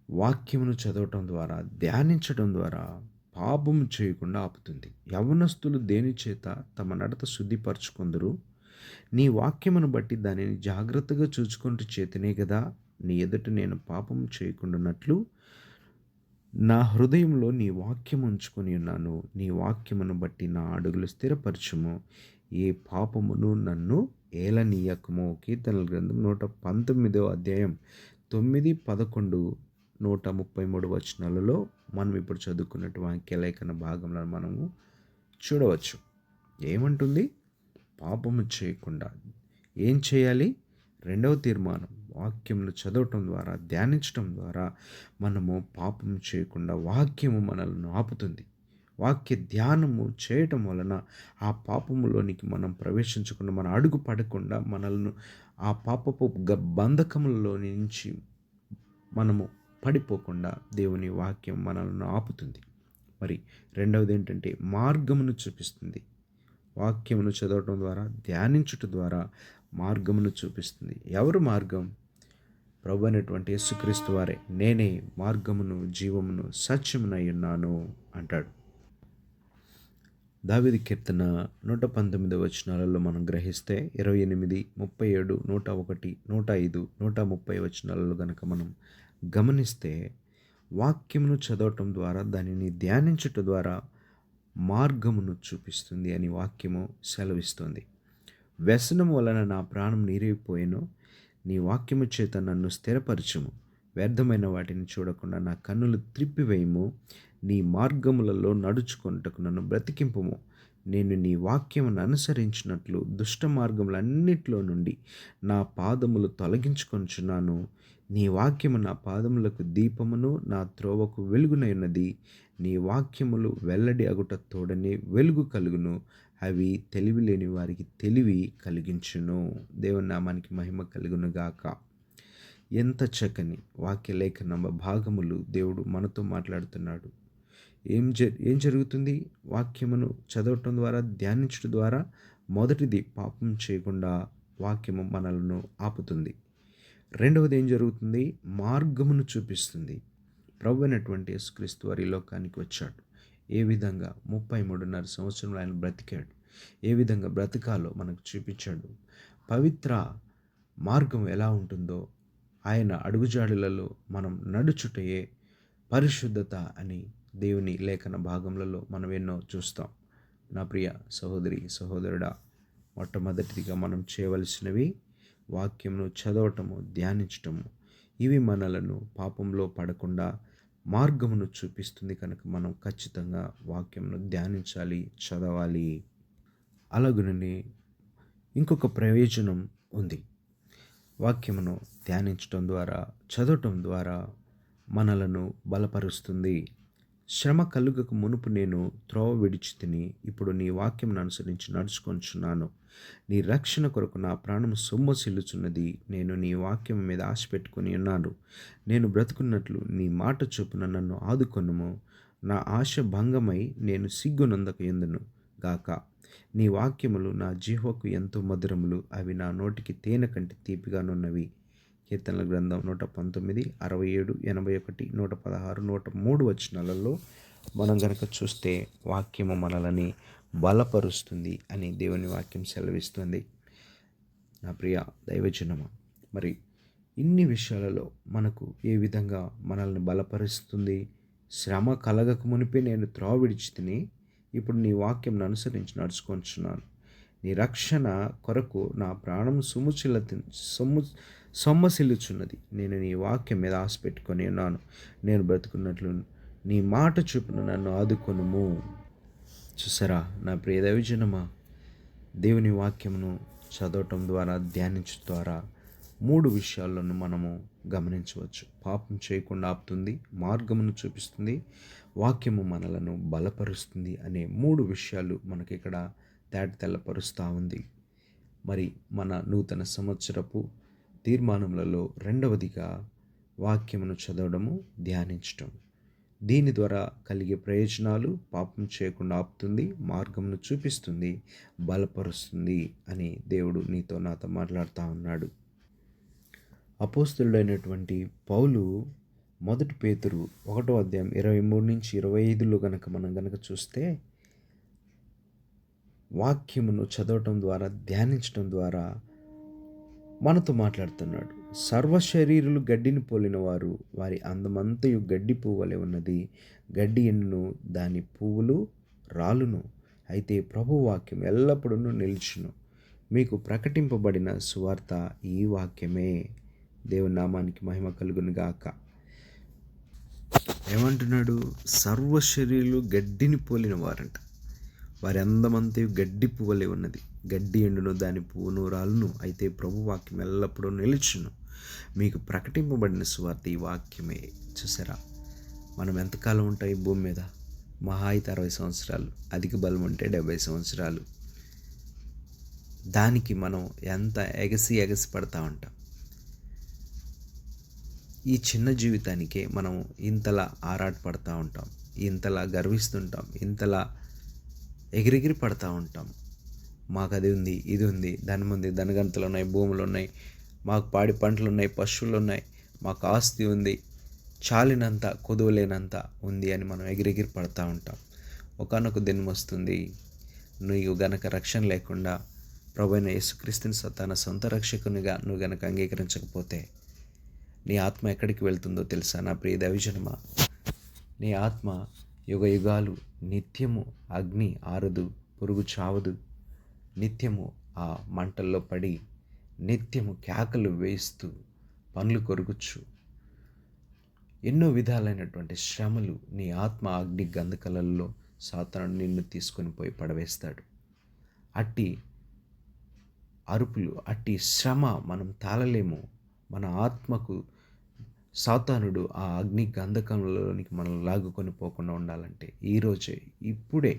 వాక్యమును చదవటం ద్వారా, ధ్యానించడం ద్వారా పాపము చేయకుండా ఆపుతుంది. యవ్వనస్తులు దేని చేత తమ నడత శుద్ధిపరచుకొందురు? నీ వాక్యమును బట్టి దానిని జాగ్రత్తగా చూచుకుంటూ చేతనే కదా నీ ఎదుట నేను పాపము చేయకుండానట్లు నా హృదయంలో నీ వాక్యం ఉంచుకొని ఉన్నాను. నీ వాక్యమును బట్టి నా అడుగులు స్థిరపరచుము. ఏ పాపమును నన్ను ఏలనీయకము. కీర్తనల గ్రంథం 119వ అధ్యాయం 9, 11, 133 వచనాలలో మనం ఇప్పుడు చదువుకున్నట్టు వాక్యలేఖన భాగంలో మనము చూడవచ్చు. ఏమంటుంది? పాపము చేయకుండా ఏం చేయాలి? రెండవ తీర్మానం, వాక్యమును చదవటం ద్వారా, ధ్యానించటం ద్వారా మనము పాపం చేయకుండా వాక్యము మనల్ని ఆపుతుంది. వాక్య ధ్యానము చేయటం వలన ఆ పాపములోనికి మనం ప్రవేశించకుండా, మన అడుగు పడకుండా, మనల్ని ఆ పాపపు బంధకములలో నుంచి మనము పడిపోకుండా దేవుని వాక్యం మనల్ని ఆపుతుంది. మరి రెండవది ఏంటంటే మార్గమును చూపిస్తుంది. వాక్యమును చదవటం ద్వారా, ధ్యానించుట ద్వారా మార్గమును చూపిస్తుంది. ఎవరు మార్గం? ప్రభు అయినటువంటి యేసుక్రీస్తు వారే. నేనే మార్గమును, జీవమును, సత్యమునై ఉన్నాను అంటాడు. దావీదు కీర్తన 119 వచనాలలో మనం గ్రహిస్తే 28, 37, 101, 105, 130 వచనాలలో గనక మనం గమనిస్తే, వాక్యమును చదవటం ద్వారా, దానిని ధ్యానించుట ద్వారా మార్గమును చూపిస్తుంది అని వాక్యము సెలవిస్తుంది. వ్యసనం వలన నా ప్రాణం నీరైపోయెను, నీ వాక్యము చేత నన్ను స్థిరపరచుము. వ్యర్థమైన వాటిని చూడకుండా నా కన్నులు త్రిప్పివేయము. నీ మార్గములలో నడుచుకొనుటకు నన్ను బ్రతికింపుము. నేను నీ వాక్యమును అనుసరించినట్లు దుష్ట మార్గములన్నిటిలో నుండి నా పాదములు తొలగించుకొనుచున్నాను. నీ వాక్యము నా పాదములకు దీపమును, నా త్రోవకు వెలుగునై ఉన్నది. నీ వాక్యములు వెల్లడి అగుట తోడనే వెలుగు కలుగును. అవి తెలివి లేని వారికి తెలివి కలిగించును. దేవుని నామానికి మహిమ కలుగును గాక. ఎంత చక్కని వాక్య లేఖన భాగములు దేవుడు మనతో మాట్లాడుతున్నాడు. ఏం జరుగుతుంది? వాక్యమును చదవటం ద్వారా, ధ్యానించడం ద్వారా మొదటిది పాపం చేయకుండా వాక్యము మనలను ఆపుతుంది. రెండవది ఏం జరుగుతుంది? మార్గమును చూపిస్తుంది. ప్రభు అయినటువంటి యేసుక్రీస్తు వారి లోకానికి వచ్చాడు. ఏ విధంగా 33.5 సంవత్సరంలో ఆయన బ్రతికాడు, ఏ విధంగా బ్రతకాలో మనకు చూపించాడు. పవిత్ర మార్గం ఎలా ఉంటుందో ఆయన అడుగుజాడులలో మనం నడుచుటయే పరిశుద్ధత అని దేవుని లేఖన భాగములలో మనం ఎన్నో చూస్తాం. నా ప్రియ సహోదరి సహోదరుడా, మొట్టమొదటిగా మనం చేయవలసినవి వాక్యమును చదవటము, ధ్యానించటము. ఇవి మనలను పాపంలో పడకుండా మార్గమును చూపిస్తుంది కనుక మనం ఖచ్చితంగా వాక్యమును ధ్యానించాలి, చదవాలి. అలాగునని ఇంకొక ప్రయోజనం ఉంది. వాక్యమును ధ్యానించటం ద్వారా, చదవటం ద్వారా మనలను బలపరుస్తుంది. శ్రమ కలుగక మునుపు నేను త్రోవ విడిచి తిని, ఇప్పుడు నీ వాక్యమును అనుసరించి నడుచుకొంచున్నాను. నీ రక్షణ కొరకు నా ప్రాణం సొమ్మసిల్లుచున్నది. నేను నీ వాక్యం మీద ఆశ పెట్టుకుని ఉన్నాను. నేను బ్రతుకున్నట్లు నీ మాట చొప్పున నన్ను ఆదుకొనుము. నా ఆశ భంగమై నేను సిగ్గునందక ఎందును గాక. నీ వాక్యములు నా జిహ్వకు ఎంతో మధురములు. అవి నా నోటికి తేనె కంటే తీపిగానున్నవి. కీర్తనల గ్రంథం 119, 67, 81, 116, 103 వచనాలలో మనం గనక చూస్తే వాక్యము మనల్ని బలపరుస్తుంది అని దేవుని వాక్యం సెలవిస్తుంది. నా ప్రియ దైవజనమా, మరి ఇన్ని విషయాలలో మనకు ఏ విధంగా మనల్ని బలపరుస్తుంది? శ్రమ కలగక మునిపే నేను త్రోవ విడిచి తిని, ఇప్పుడు నీ వాక్యం అనుసరించి నడుచుకొంచున్నాను. నీ రక్షణ కొరకు నా ప్రాణం సొమ్మసిల్లుచున్నది. నేను నీ వాక్యం మీద ఆశ పెట్టుకొని ఉన్నాను. నేను బ్రతుకున్నట్లు నీ మాట చొప్పున నన్ను ఆదుకొనుము. చూసారా నా ప్రియ దైవజనమా, దేవుని వాక్యమును చదవటం ద్వారా, ధ్యానించడం ద్వారా 3 విషయాలను మనము గమనించవచ్చు. పాపం చేయకుండా ఆపుతుంది, మార్గమును చూపిస్తుంది, వాక్యము మనలను బలపరుస్తుంది అనే 3 విషయాలు మనకి ఇక్కడ తెల్లపరుస్తూ ఉంది. మరి మన నూతన సంవత్సరపు తీర్మానములలో రెండవదిగా వాక్యమును చదవడము, ధ్యానించటం. దీని ద్వారా కలిగే ప్రయోజనాలు: పాపం చేయకుండా ఆపుతుంది, మార్గమును చూపిస్తుంది, బలపరుస్తుంది అని దేవుడు నీతో నాతో మాట్లాడుతూ ఉన్నాడు. అపోస్తలుడైనటువంటి పౌలు 1 పేతురు 1వ అధ్యాయం 23-25 గనక మనం చూస్తే, వాక్యమును చదవటం ద్వారా, ధ్యానించటం ద్వారా మనతో మాట్లాడుతున్నాడు. సర్వశరీరులు గడ్డిని పోలిన వారు, వారి అందమంతయు గడ్డి పువ్వు వలె ఉన్నది. గడ్డి ఎండును, దాని పువ్వులు రాలును, అయితే ప్రభు వాక్యం ఎల్లప్పుడూ నిలుచును. మీకు ప్రకటింపబడిన సువార్త ఈ వాక్యమే. దేవుని నామానికి మహిమ కలుగును గాక. ఏమంటున్నాడు? సర్వశరీరులు గడ్డిని పోలిన వారంట. వారి అందమంతయు గడ్డి పువ్వులే ఉన్నది. గడ్డి ఎండును, దాని పువ్వును రాలును, అయితే ప్రభు వాక్యం ఎల్లప్పుడూ నిలుచును. మీకు ప్రకటింపబడిన సువార్త ఈ వాక్యమే. చూసారా, మనం ఎంతకాలం ఉంటాయి భూమి మీద? మహా అయితే 60 సంవత్సరాలు, అధిక బలం ఉంటే 70 సంవత్సరాలు. దానికి మనం ఎంత ఎగసి పడతా ఉంటాం. ఈ చిన్న జీవితానికే మనం ఇంతలా ఆరాటపడతా ఉంటాం, ఇంతలా గర్విస్తుంటాం, ఇంతలా ఎగిరెగిరి పడతా ఉంటాం. మాకు అది ఉంది, ఇది ఉంది, ధనం ఉంది, ధనగంతలు ఉన్నాయి, భూములు ఉన్నాయి, మాకు పాడి పంటలు ఉన్నాయి, పశువులు ఉన్నాయి, మాకు ఆస్తి ఉంది, చాలినంత కొదువలేనంత ఉంది అని మనం ఎగిరెగిరి పడతా ఉంటాం. ఒకానొక దినం వస్తుంది, నువ్వు గనక రక్షణ లేకుండా ప్రభువైన యేసుక్రీస్తుని తన సొంత రక్షకునిగా నువ్వు గనక అంగీకరించకపోతే నీ ఆత్మ ఎక్కడికి వెళ్తుందో తెలుసా నా ప్రియ దైవజనమా? నీ ఆత్మ యుగ యుగాలు నిత్యము అగ్ని ఆరదు, పురుగు చావదు, నిత్యము ఆ మంటల్లో పడి నిత్యము కేకలు వేస్తూ పనులు కొరుకుచ్చు ఎన్నో విధాలైనటువంటి శ్రమలు నీ ఆత్మ అగ్ని గంధకలలో సాతాను నిన్ను తీసుకొని పోయి పడవేస్తాడు. అట్టి అరుపులు, అట్టి శ్రమ మనం తాళలేము. మన ఆత్మకు సాతానుడు ఆ అగ్ని గంధకంలోనికి మనల్ని లాగుకొని పోకుండా ఉండాలంటే ఈరోజే, ఇప్పుడే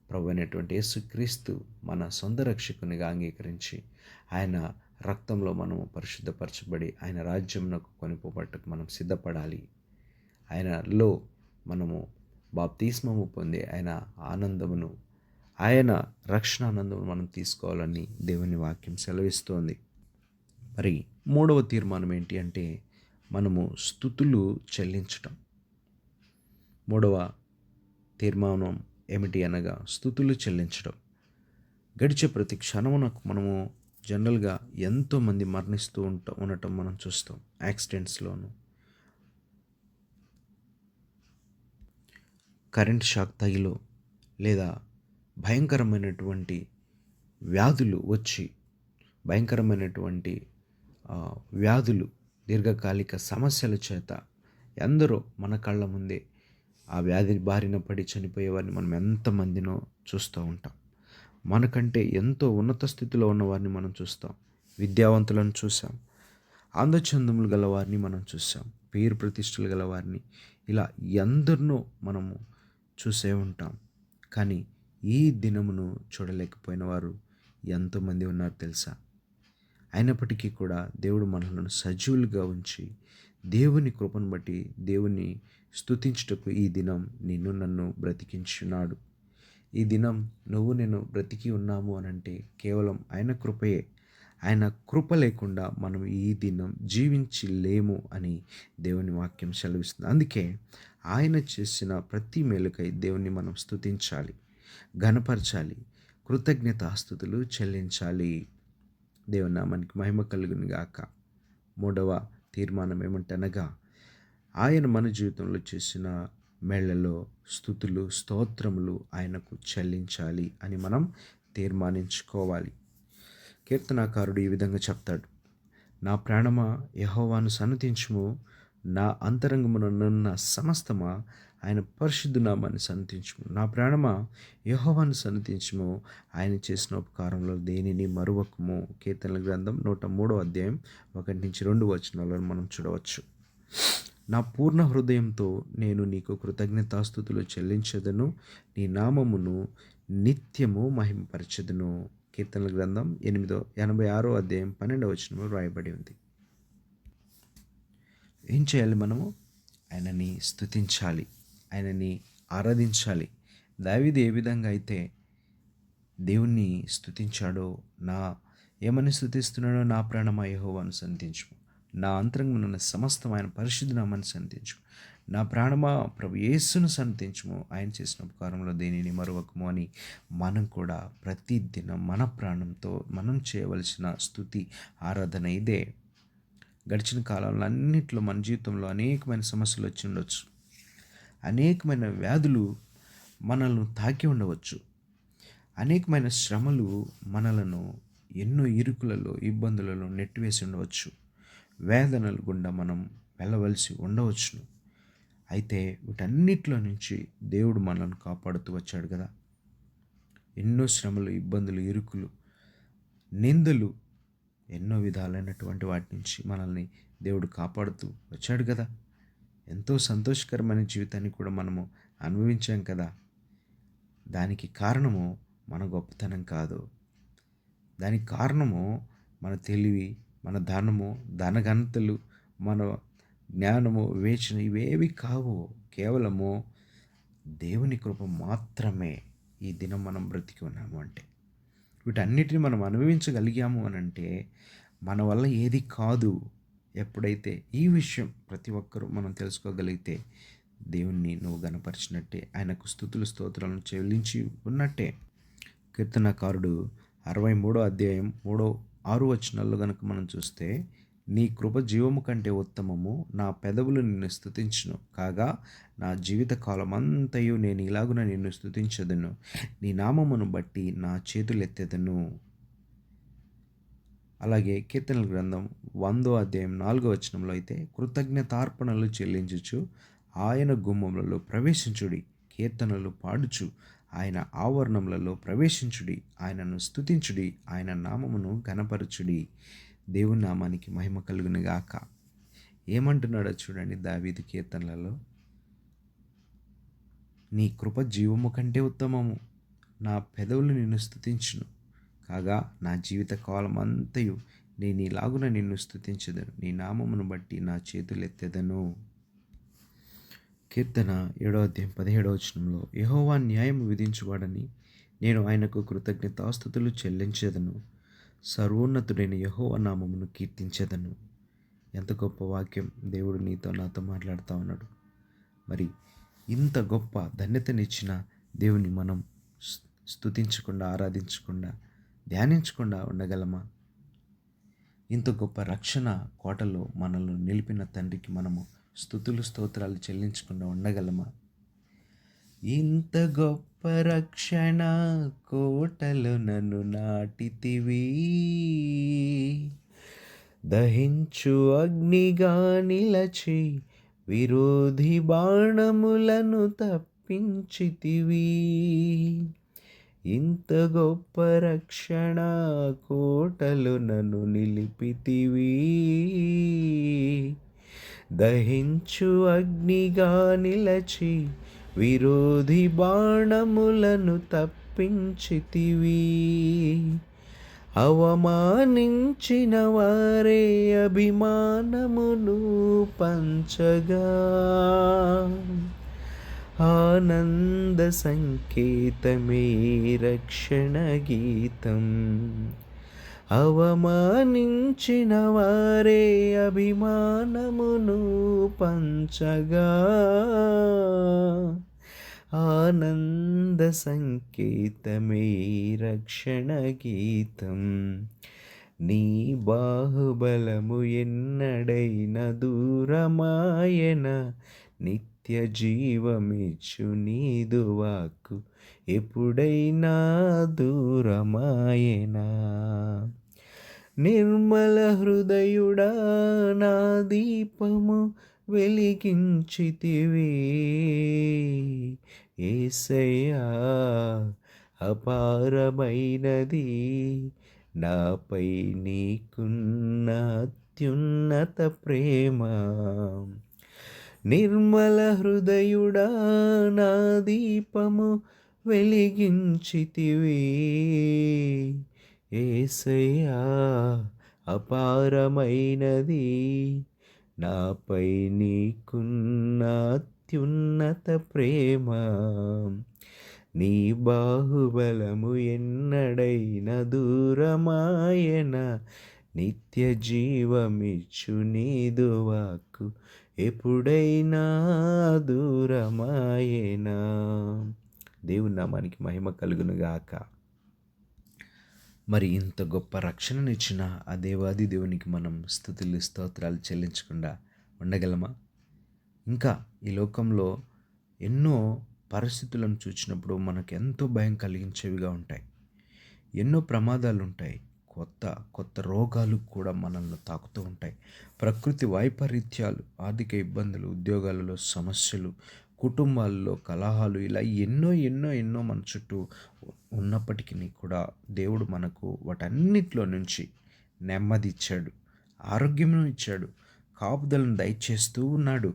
ప్రభువైనటువంటి యేసుక్రీస్తు మన సొంత రక్షకునిగా అంగీకరించి ఆయన రక్తంలో మనము పరిశుద్ధపరచబడి ఆయన రాజ్యంనకు కొనిపోబట్టుకు మనం సిద్ధపడాలి. ఆయనలో మనము బాప్తిస్మము పొంది ఆయన ఆనందమును, ఆయన రక్షణ ఆనందమును మనం తీసుకోవాలని దేవుని వాక్యం సెలవిస్తోంది. మరి మూడవ తీర్మానం ఏంటి అంటే మనము స్తుతులు చెల్లించటం. మూడవ తీర్మానం ఏమిటి అనగా స్తుతులు చెల్లించడం. గడిచే ప్రతి క్షణమునకు మనము జనరల్గా ఎంతోమంది మరణిస్తూ ఉండటం మనం చూస్తాం. యాక్సిడెంట్స్లోను, కరెంట్ షాక్ తగిలో, లేదా భయంకరమైనటువంటి వ్యాధులు వచ్చి భయంకరమైనటువంటి వ్యాధులు, దీర్ఘకాలిక సమస్యల చేత ఎందరో మన కళ్ళ ముందే ఆ వ్యాధి బారిన పడి చనిపోయేవారిని మనం ఎంతమందినో చూస్తూ ఉంటాం. మనకంటే ఎంతో ఉన్నత స్థితిలో ఉన్నవారిని మనం చూస్తాం. విద్యావంతులను చూసాం, అందచందములు గల వారిని మనం చూసాం, పేరు ప్రతిష్టలు గల వారిని, ఇలా ఎందరినో మనము చూసే ఉంటాం. కానీ ఈ దినమును చూడలేకపోయిన వారు ఎంతోమంది ఉన్నారు తెలుసా? అయినప్పటికీ కూడా దేవుడు మనలను సజీవులుగా ఉంచి దేవుని కృపను బట్టి దేవుని స్తుతించుటకు ఈ దినం నిన్ను నన్ను బ్రతికించున్నాడు. ఈ దినం నువ్వు నేను బ్రతికి ఉన్నాము అనంటే కేవలం ఆయన కృపయే. ఆయన కృప లేకుండా మనం ఈ దినం జీవించి లేము అని దేవుని వాక్యం సెలవిస్తుంది. అందుకే ఆయన చేసిన ప్రతి మేలుకై దేవుని మనం స్తుతించాలి, ఘనపరచాలి, కృతజ్ఞతాస్తుతులు చెల్లించాలి. దేవుని నామానికి మహిమ కలుగును గాక. మూడవ తీర్మానం ఏమంటనగా ఆయన మన జీవితంలో చేసిన మేళ్లలో స్తుతులు, స్తోత్రములు ఆయనకు చెల్లించాలి అని మనం తీర్మానించుకోవాలి. కీర్తనాకారుడు ఈ విధంగా చెప్తాడు, నా ప్రాణమా యెహోవాను సన్నతించుము, నా అంతరంగమునున్న సమస్తమా ఆయన పరిశుద్ధ నామాన్ని సన్నతించుము. నా ప్రాణమా యెహోవాను సన్నతించుము, ఆయన చేసిన ఉపకారంలో దేనిని మరువకము. కీర్తనల గ్రంథం 103:1-2 మనం చూడవచ్చు. నా పూర్ణ హృదయంతో నేను నీకు కృతజ్ఞతాస్తుతులు చెల్లించెదను, నీ నామమును నిత్యము మహిమపరచెదను. కీర్తనల గ్రంథం 86:12 రాయబడి ఉంది. ఏం చేయాలి మనము? ఆయనని స్తుతించాలి, ఆయనని ఆరాధించాలి. దావీదు ఏ విధంగా అయితే దేవుణ్ణి స్తుతించాడో, ఏమని స్తుతిస్తున్నాడో, నా ప్రాణమా యెహోవాను సన్నతించుము, నా అంతరంగమునున్న సమస్తం ఆయన పరిశుద్ధ నామాన్ని సన్నతించుము, నా ప్రాణమా ప్రభు యేసును సన్నతించుము, ఆయన చేసిన ఉపకారంలో దేనిని మరువకము అని మనం కూడా ప్రతిదినం మన ప్రాణంతో మనం చేయవలసిన స్తుతి ఆరాధన ఇదే. గడిచిన కాలంలో అన్నింటిలో మన జీవితంలో అనేకమైన సమస్యలు వచ్చి ఉండవచ్చు, అనేకమైన వ్యాధులు మనల్ని తాకి ఉండవచ్చు, అనేకమైన శ్రమలు మనలను ఎన్నో ఇరుకులలో, ఇబ్బందులలో నెట్టివేసి ఉండవచ్చు, వేదనల గుండా మనం వెళ్ళవలసి ఉండవచ్చును. అయితే వీటన్నిటిలో నుంచి దేవుడు మనల్ని కాపాడుతూ వచ్చాడు కదా. ఎన్నో శ్రమలు, ఇబ్బందులు, ఇరుకులు, నిందలు, ఎన్నో విధాలైనటువంటి వాటి నుంచి మనల్ని దేవుడు కాపాడుతూ వచ్చాడు కదా. ఎంతో సంతోషకరమైన జీవితాన్ని కూడా మనము అనుభవించాం కదా. దానికి కారణము మన గొప్పతనం కాదు, దానికి కారణము మన తెలివి, మన ధనఘనతలు, మన జ్ఞానము, వివేచన ఇవేవి కావు. కేవలము దేవుని కృప మాత్రమే ఈ దినం మనం బ్రతికి ఉన్నాము అంటే. వీటన్నిటిని మనం అనుభవించగలిగాము అనంటే మన వల్ల ఏది కాదు. ఎప్పుడైతే ఈ విషయం ప్రతి ఒక్కరూ మనం తెలుసుకోగలిగితే దేవుణ్ణి నువ్వు గణపరిచినట్టే, ఆయనకు స్తుతులు స్తోత్రాలను చెల్లించి ఉన్నట్టే. కీర్తనకారుడు 63:6 కనుక మనం చూస్తే, నీ కృప జీవము కంటే ఉత్తమము, నా పెదవులు నిన్ను స్తుతించును, కాగా నా జీవిత కాలమంతయు నేను ఇలాగున నిన్ను స్తుతించదను, నీ నామమును బట్టి నా చేతులెత్తెదను. అలాగే కీర్తనల గ్రంథం 100:4 అయితే, కృతజ్ఞతార్పణలు చెల్లించుచు ఆయన గుమ్మములలో ప్రవేశించుడి, కీర్తనలు పాడుచు ఆయన ఆవరణములలో ప్రవేశించుడి, ఆయనను స్తుతించుడి, ఆయన నామమును ఘనపరచుడి. దేవుని నామానికి మహిమ కలుగును గాక. ఏమంటున్నాడో చూడండి దావీదు కీర్తనలలో, నీ కృప జీవము కంటే ఉత్తమము, నా పెదవులు నిన్ను స్తుతించును. కాగా నా జీవిత కాలమంతయు నేను ఇలాగున నిన్ను స్తుతించెదను, నీ నామమును బట్టి నా చేతులెత్తెదను. కీర్తన 7:17 యెహోవా న్యాయము విధించువాడని నేను ఆయనకు కృతజ్ఞతాస్తుతులు చెల్లించెదను. సర్వోన్నతుడైన యెహోవా నామమును కీర్తించెదను. ఎంత గొప్ప వాక్యం! దేవుడు నీతో నాతో మాట్లాడుతూ ఉన్నాడు. మరి ఇంత గొప్ప ధన్యతనిచ్చిన దేవుని మనం స్తుతించకుండా, ఆరాధించకుండా, ధ్యానించకుండా ఉండగలమా? ఇంత గొప్ప రక్షణ కోటలో మనల్ని నిలిపిన తండ్రికి మనము స్తుతులు స్తోత్రాలు చెల్లించకుండా ఉండగలమా? ఇంత గొప్ప రక్షణ కోటలో నన్ను నాటితివి, దహించు అగ్నిగా నిలచి విరోధి బాణములను తప్పించితివి. ఇంత గొప్ప రక్షణ కోటలు నన్ను నిలిపితివి, దహించు అగ్నిగా నిలచి విరోధి బాణములను తప్పించితివి. అవమానించిన వారే అభిమానమును పంచగా, ఆనంద సంకేతమే రక్షణ గీతం. అవమానించిన వారే అభిమానమును పంచగా, ఆనంద సంకేతమే రక్షణ గీతం. నీ బాహుబలము ఎన్నడైన దూరమాయన, నిత్య జీవమిచ్చు నీదు వాక్కు ఎప్పుడైనా దూరమాయనా. నిర్మల హృదయుడా నా దీపము వెలిగించితివి, యేసయ్యా అపారమైనది నాపై నీకున్న అత్యున్నత ప్రేమ. నిర్మల హృదయుడా నా దీపము వెలిగించితివి, యేసయ్యా అపారమైనది నాపై నీకున్న అత్యున్నత ప్రేమ. నీ బాహుబలము ఎన్నడైన దూరమాయన, నిత్య జీవమిచ్చు నీదు వాక్కు ఎప్పుడైనా దూరమాయనా. దేవుని నామానికి మహిమ కలుగును గాక. మరి ఇంత గొప్ప రక్షణనిచ్చిన ఆ దేవాది దేవునికి మనం స్తుతులు స్తోత్రాలు చెల్లించకుండా ఉండగలమా? ఇంకా ఈ లోకంలో ఎన్నో పరిస్థితులను చూసినప్పుడు మనకు ఎంతో భయం కలిగించేవిగా ఉంటాయి. ఎన్నో ప్రమాదాలు ఉంటాయి. కొత్త కొత్త రోగాలు కూడా మనల్ని తాకుతూ ఉంటాయి. ప్రకృతి వైపరీత్యాలు, ఆర్థిక ఇబ్బందులు, ఉద్యోగాలలో సమస్యలు, కుటుంబాల్లో కలహాలు, ఇలా ఎన్నో ఎన్నో ఎన్నో మన చుట్టూ ఉన్నప్పటికీ కూడా దేవుడు మనకు వాటన్నిటిలో నుంచి నెమ్మది ఇచ్చాడు, ఆరోగ్యమును ఇచ్చాడు, కాపుదలను దయచేస్తూ ఉన్నాడు.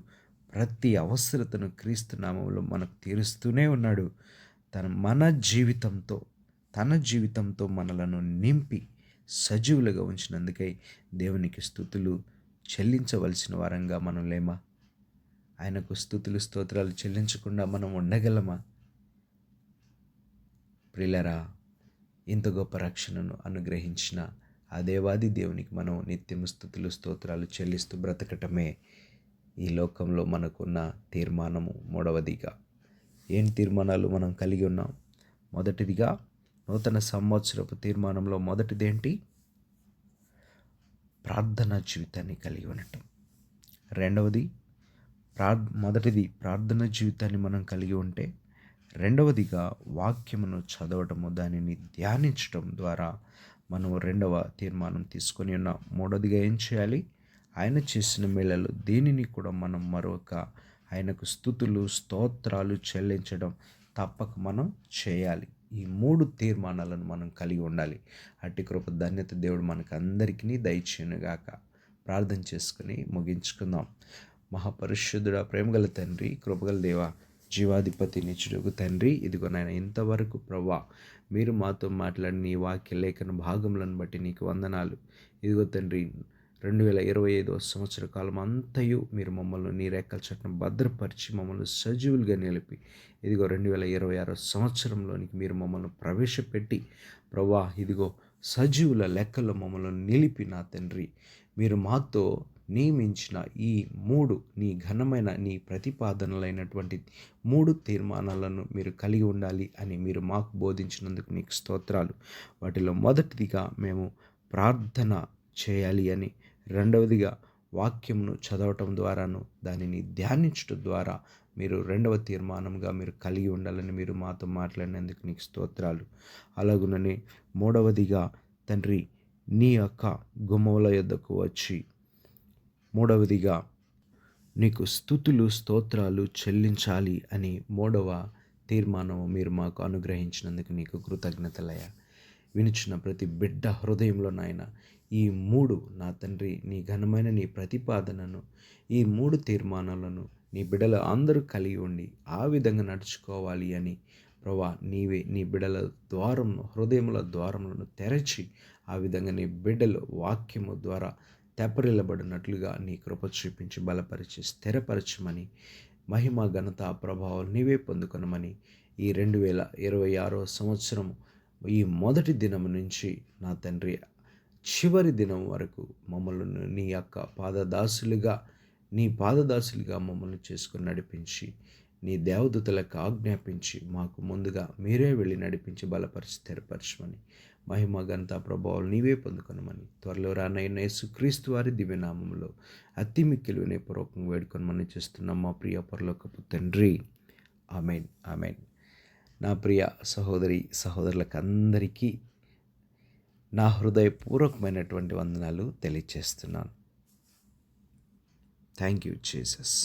ప్రతి అవసరతను క్రీస్తు నామములో మనకు తీరుస్తూనే ఉన్నాడు. తన జీవితంతో మనలను నింపి సజీవులుగా ఉంచినందుకై దేవునికి స్తుతులు చెల్లించవలసిన వారంగా మనం లేమా? ఆయనకు స్తుతులు స్తోత్రాలు చెల్లించకుండా మనం ఉండగలమా? ప్రియులారా, ఇంత గొప్ప రక్షణను అనుగ్రహించిన ఆ దేవాది దేవునికి మనం నిత్యము స్తుతులు స్తోత్రాలు చెల్లిస్తూ బ్రతకటమే ఈ లోకంలో మనకున్న తీర్మానము. మూడవదిగా ఏం తీర్మానాలు మనం కలిగి ఉన్నాం? మొదటిదిగా నూతన సంవత్సరపు తీర్మానంలో మొదటిది ఏంటి? ప్రార్థనా జీవితాన్ని కలిగి ఉండటం. మొదటిది ప్రార్థనా జీవితాన్ని మనం కలిగి ఉంటే, రెండవదిగా వాక్యమును చదవటము, దానిని ధ్యానించటం ద్వారా మనం రెండవ తీర్మానం తీసుకొని ఉన్నాం. మూడవదిగా ఏం చేయాలి? ఆయన చేసిన మేళలు దేనిని కూడా మనం మరొక ఆయనకు స్తుతులు స్తోత్రాలు చెల్లించడం తప్పక మనం చేయాలి. ఈ 3 తీర్మానాలను మనం కలిగి ఉండాలి. అట్టి కృప ధన్యత దేవుడు మనకు అందరికీ దయచేయునుగాక. ప్రార్థన చేసుకుని ముగించుకుందాం. మహాపరిశుద్ధుడా, ప్రేమగల తండ్రి, కృపగల దేవ, జీవాధిపతి, నిత్యుడగు తండ్రి, ఇదిగో నాయన ఇంతవరకు ప్రభా మీరు మాతో మాట్లాడిన నీ వాక్య లేఖన భాగములను బట్టి నీకు వందనాలు. ఇదిగో తండ్రి, 2025 సంవత్సర కాలం అంతయు మీరు మమ్మల్ని నీ రెక్కల చాటున భద్రపరిచి మమ్మల్ని సజీవులుగా నిలిపి ఇదిగో 2026 సంవత్సరంలోనికి మీరు మమ్మల్ని ప్రవేశపెట్టి ప్రభా ఇదిగో సజీవుల లెక్కల్లో మమ్మల్ని నిలిపి నా తండ్రి, మీరు మాతో నియమించిన ఈ 3 నీ ఘనమైన నీ ప్రతిపాదనలైనటువంటి 3 తీర్మానాలను మీరు కలిగి ఉండాలి అని మీరు మాకు బోధించినందుకు నీకు స్తోత్రాలు. వాటిలో మొదటిదిగా మేము ప్రార్థన చేయాలి అని, రెండవదిగా వాక్యమును చదవటం ద్వారాను దానిని ధ్యానించడం ద్వారా మీరు రెండవ తీర్మానంగా మీరు కలిగి ఉండాలని మీరు మాతో మాట్లాడినందుకు నీకు స్తోత్రాలు. అలాగుననే మూడవదిగా తండ్రి, నీ యొక్క గుమ్మముల యొద్దకు వచ్చి మూడవదిగా నీకు స్తుతులు స్తోత్రాలు చెల్లించాలి అని మూడవ తీర్మానము మీరు మాకు అనుగ్రహించినందుకు నీకు కృతజ్ఞతలయ్యా. వినిచిన ప్రతి బిడ్డ హృదయంలో నాయన ఈ 3 నా తండ్రి నీ ఘనమైన నీ ప్రతిపాదనను, ఈ 3 తీర్మానాలను నీ బిడ్డలు అందరూ కలిగి ఉండి ఆ విధంగా నడుచుకోవాలి అని ప్రభా నీవే నీ బిడ్డల ద్వారమును, హృదయముల ద్వారములను తెరచి ఆ విధంగా నీ బిడ్డలు వాక్యము ద్వారా తెప్పరిల్లబడినట్లుగా నీ కృప చూపించి బలపరిచి స్థిరపరచమని, మహిమ ఘనత ప్రభావాలు నీవే పొందుకొనమని, ఈ 2026 సంవత్సరం ఈ మొదటి దినం నుంచి నా తండ్రి చివరి దినం వరకు మమ్మల్ని నీ యొక్క పాదదాసులుగా మమ్మల్ని చేసుకుని నడిపించి, నీ దేవదూతలకు ఆజ్ఞాపించి మాకు ముందుగా మీరే వెళ్ళి నడిపించి బలపరిచి స్థిరపరచమని, మహిమ ఘనత ప్రభావాలు నీవే పొందుకొనమని త్వరలో రానైన యేసుక్రీస్తు వారి దివ్యనామంలో అతి మిక్కిలి వినయపూర్వకంగా వేడుకొనమని చేస్తున్నాం మా ప్రియ పరలోకపు తండ్రి. Amen, amen. నా ప్రియ సహోదరి సహోదరులకు అందరికీ నా హృదయపూర్వకమైనటువంటి వందనాలు తెలియచేస్తున్నాను. Thank you Jesus.